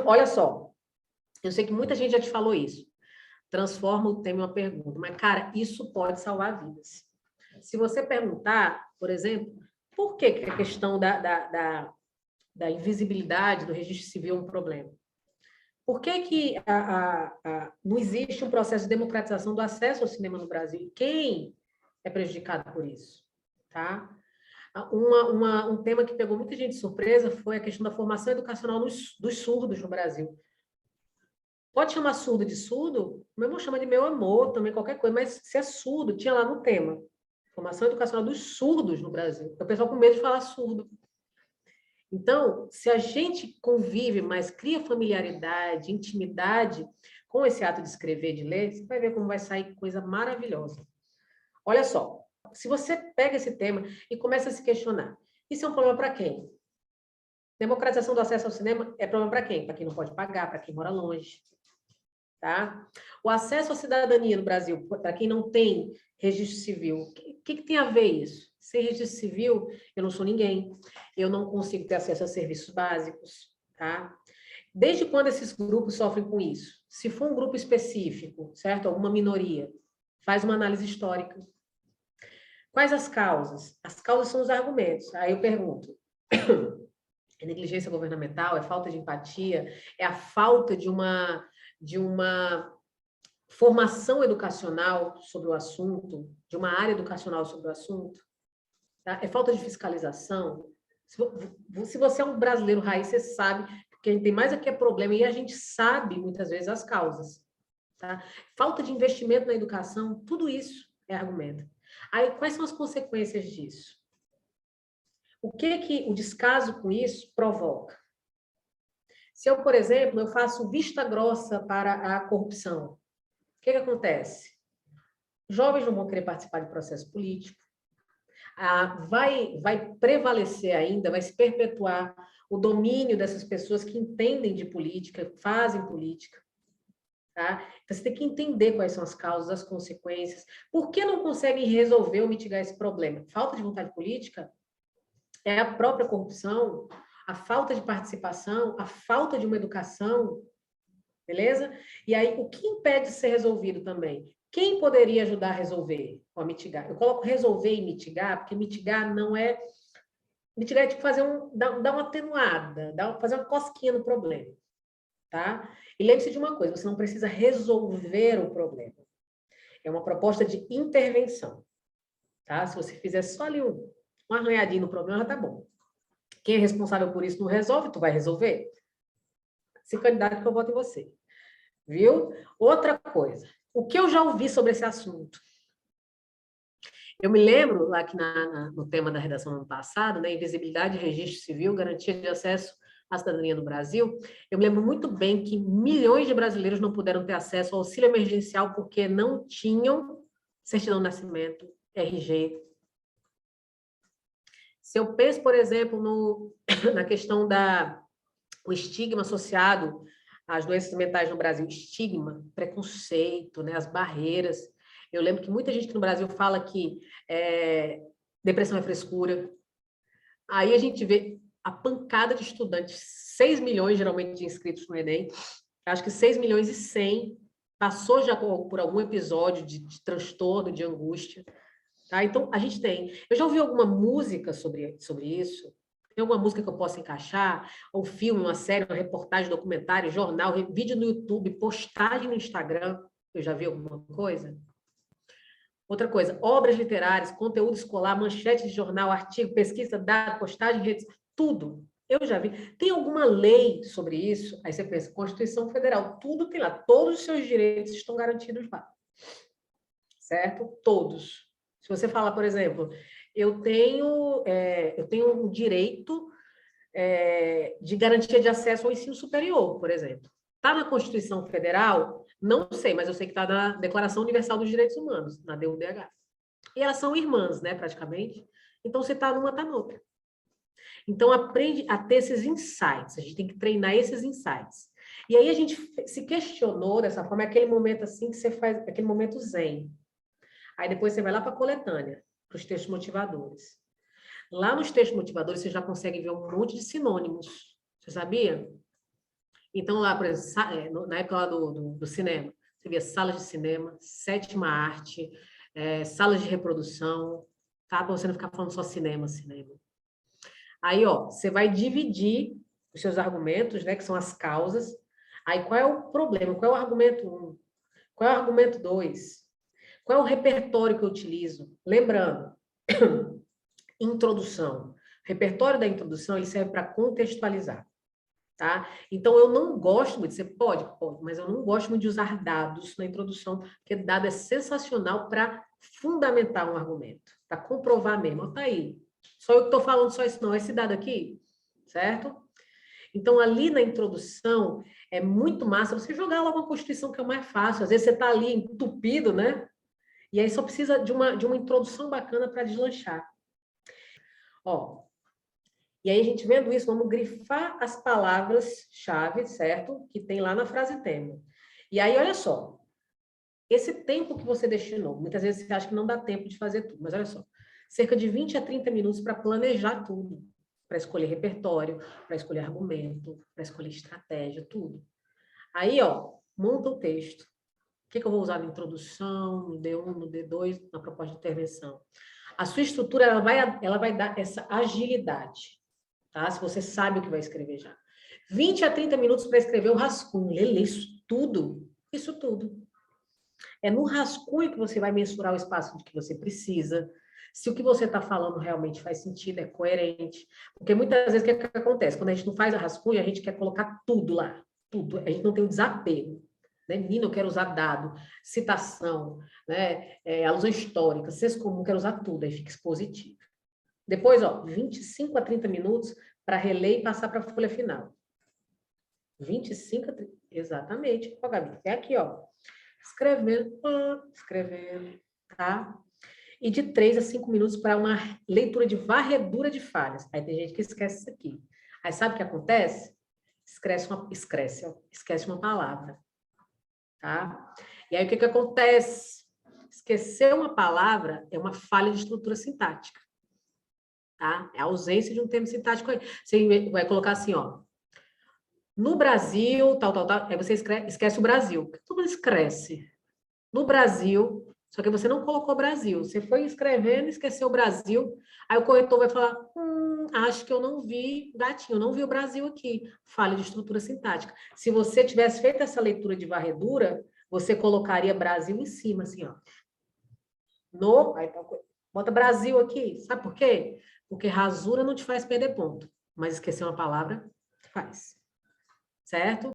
olha só, eu sei que muita gente já te falou isso. Transforma o tema em uma pergunta. Mas, cara, isso pode salvar vidas. Se você perguntar, por exemplo, por que a questão da invisibilidade do registro civil é um problema? Por que não existe um processo de democratização do acesso ao cinema no Brasil? Quem é prejudicado por isso? Tá? Um tema que pegou muita gente de surpresa foi a questão da formação educacional dos surdos no Brasil. Pode chamar surdo de surdo? Meu irmão chama de meu amor, também qualquer coisa, mas se é surdo, tinha lá no tema. Formação educacional dos surdos no Brasil. O pessoal com medo de falar surdo. Então, se a gente convive, mas cria familiaridade, intimidade com esse ato de escrever, de ler, você vai ver como vai sair coisa maravilhosa. Olha só, se você pega esse tema e começa a se questionar, isso é um problema para quem? Democratização do acesso ao cinema é problema para quem? Para quem não pode pagar, para quem mora longe. Tá? O acesso à cidadania no Brasil, para quem não tem registro civil, o que tem a ver isso? Sem registro civil, eu não sou ninguém, eu não consigo ter acesso a serviços básicos, tá? Desde quando esses grupos sofrem com isso? Se for um grupo específico, certo? Alguma minoria, faz uma análise histórica. Quais as causas? As causas são os argumentos. Aí eu pergunto, é negligência governamental? É falta de empatia? É a falta de uma formação educacional sobre o assunto, de uma área educacional sobre o assunto? Tá? É falta de fiscalização? Se você é um brasileiro raiz, você sabe que a gente tem mais aqui é problema e a gente sabe, muitas vezes, as causas. Tá? Falta de investimento na educação, tudo isso é argumento. Aí, quais são as consequências disso? O que o descaso com isso provoca? Se eu, por exemplo, eu faço vista grossa para a corrupção, o que acontece? Jovens não vão querer participar de processo político, vai prevalecer ainda, vai se perpetuar o domínio dessas pessoas que entendem de política, fazem política. Tá? Então, você tem que entender quais são as causas, as consequências. Por que não conseguem resolver ou mitigar esse problema? Falta de vontade política? É a própria corrupção? A falta de participação? A falta de uma educação? Beleza? E aí, o que impede de ser resolvido também? Quem poderia ajudar a resolver ou a mitigar? Eu coloco resolver e mitigar, porque mitigar não é... Mitigar é tipo fazer dar uma atenuada, fazer uma cosquinha no problema. Tá? E lembre-se de uma coisa, você não precisa resolver o problema. É uma proposta de intervenção. Tá? Se você fizer só ali um arranhadinho no problema, já tá bom. Quem é responsável por isso não resolve, tu vai resolver? Se candidato que eu voto em você. Viu? Outra coisa. O que eu já ouvi sobre esse assunto? Eu me lembro, lá que no tema da redação do ano passado, né, invisibilidade, registro civil, garantia de acesso à cidadania no Brasil, eu me lembro muito bem que milhões de brasileiros não puderam ter acesso ao auxílio emergencial porque não tinham certidão de nascimento, RG. Se eu penso, por exemplo, na questão o estigma associado às doenças mentais no Brasil, estigma, preconceito, né, as barreiras. Eu lembro que muita gente que no Brasil fala que depressão é frescura. Aí a gente vê a pancada de estudantes, 6 milhões geralmente de inscritos no Enem, acho que 6 milhões e 100 passou já por algum episódio de transtorno, de angústia. Tá? Então, a gente tem. Eu já ouvi alguma música sobre isso? Tem alguma música que eu possa encaixar? Um filme, uma série, uma reportagem, documentário, jornal, vídeo no YouTube, postagem no Instagram? Eu já vi alguma coisa? Outra coisa, obras literárias, conteúdo escolar, manchete de jornal, artigo, pesquisa, dado, postagem, redes, tudo. Eu já vi. Tem alguma lei sobre isso? Aí você pensa, Constituição Federal, tudo tem lá. Todos os seus direitos estão garantidos lá. Certo? Todos. Se você falar, por exemplo, eu tenho um direito de garantia de acesso ao ensino superior, por exemplo. Está na Constituição Federal? Não sei, mas eu sei que está na Declaração Universal dos Direitos Humanos, na DUDH. E elas são irmãs, né, praticamente. Então, você está numa, está noutra. Então, aprende a ter esses insights. A gente tem que treinar esses insights. E aí, a gente se questionou dessa forma, é aquele momento assim que você faz, aquele momento zen. Aí, depois, você vai lá para a coletânea, para os textos motivadores. Lá nos textos motivadores, você já consegue ver um monte de sinônimos. Você sabia? Então, lá, por exemplo, na época lá do cinema, você via salas de cinema, sétima arte, salas de reprodução, tá? Para você não ficar falando só cinema, cinema. Aí, ó, você vai dividir os seus argumentos, né, que são as causas. Aí, qual é o problema? Qual é o argumento 1? Qual é o argumento 2? Qual é o repertório que eu utilizo? Lembrando, introdução. O repertório da introdução, ele serve para contextualizar. Tá? Então, eu não gosto muito, você pode, mas eu não gosto muito de usar dados na introdução, porque dado é sensacional para fundamentar um argumento, para comprovar mesmo. Tá aí. Só eu que estou falando só isso, não. Esse dado aqui, certo? Então, ali na introdução, é muito massa você jogar lá uma Constituição que é o mais fácil. Às vezes você está ali entupido, né? E aí só precisa de uma introdução bacana para deslanchar. Ó, e aí, a gente vendo isso, vamos grifar as palavras-chave, certo? Que tem lá na frase tema. E aí, olha só. Esse tempo que você destinou, muitas vezes você acha que não dá tempo de fazer tudo, mas olha só. Cerca de 20 a 30 minutos para planejar tudo. Para escolher repertório, para escolher argumento, para escolher estratégia, tudo. Aí, ó, monta o texto. O que eu vou usar na introdução, no D1, no D2, na proposta de intervenção? A sua estrutura, ela vai dar essa agilidade. Tá? Se você sabe o que vai escrever já. 20 a 30 minutos para escrever o rascunho. Ler isso tudo. Isso tudo. É no rascunho que você vai mensurar o espaço de que você precisa, se o que você está falando realmente faz sentido, é coerente. Porque muitas vezes o que acontece? Quando a gente não faz a rascunho, a gente quer colocar tudo lá. Tudo. A gente não tem o desapego. Né? Menina, eu quero usar dado, citação, né? Alusão histórica, senso comum, quero usar tudo. Aí fica expositivo. Depois, ó, 25 a 30 minutos para reler e passar para a folha final. 25 a 30, exatamente. Ó, Gabi, é aqui, ó. Escrevendo, tá? E de 3 a 5 minutos para uma leitura de varredura de falhas. Aí tem gente que esquece isso aqui. Aí sabe o que acontece? Esquece uma palavra, tá? E aí o que acontece? Esquecer uma palavra é uma falha de estrutura sintática. Tá? É a ausência de um termo sintático aí. Você vai colocar assim, ó. No Brasil, tal, tal, tal. Aí você esquece o Brasil. Porque todo mundo esquece. No Brasil, só que você não colocou Brasil. Você foi escrevendo, esqueceu o Brasil. Aí o corretor vai falar, acho que eu não vi, gatinho, eu não vi o Brasil aqui. Falha de estrutura sintática. Se você tivesse feito essa leitura de varredura, você colocaria Brasil em cima, assim, ó. Aí tá, bota Brasil aqui. Sabe por quê? Porque rasura não te faz perder ponto. Mas esquecer uma palavra, faz. Certo?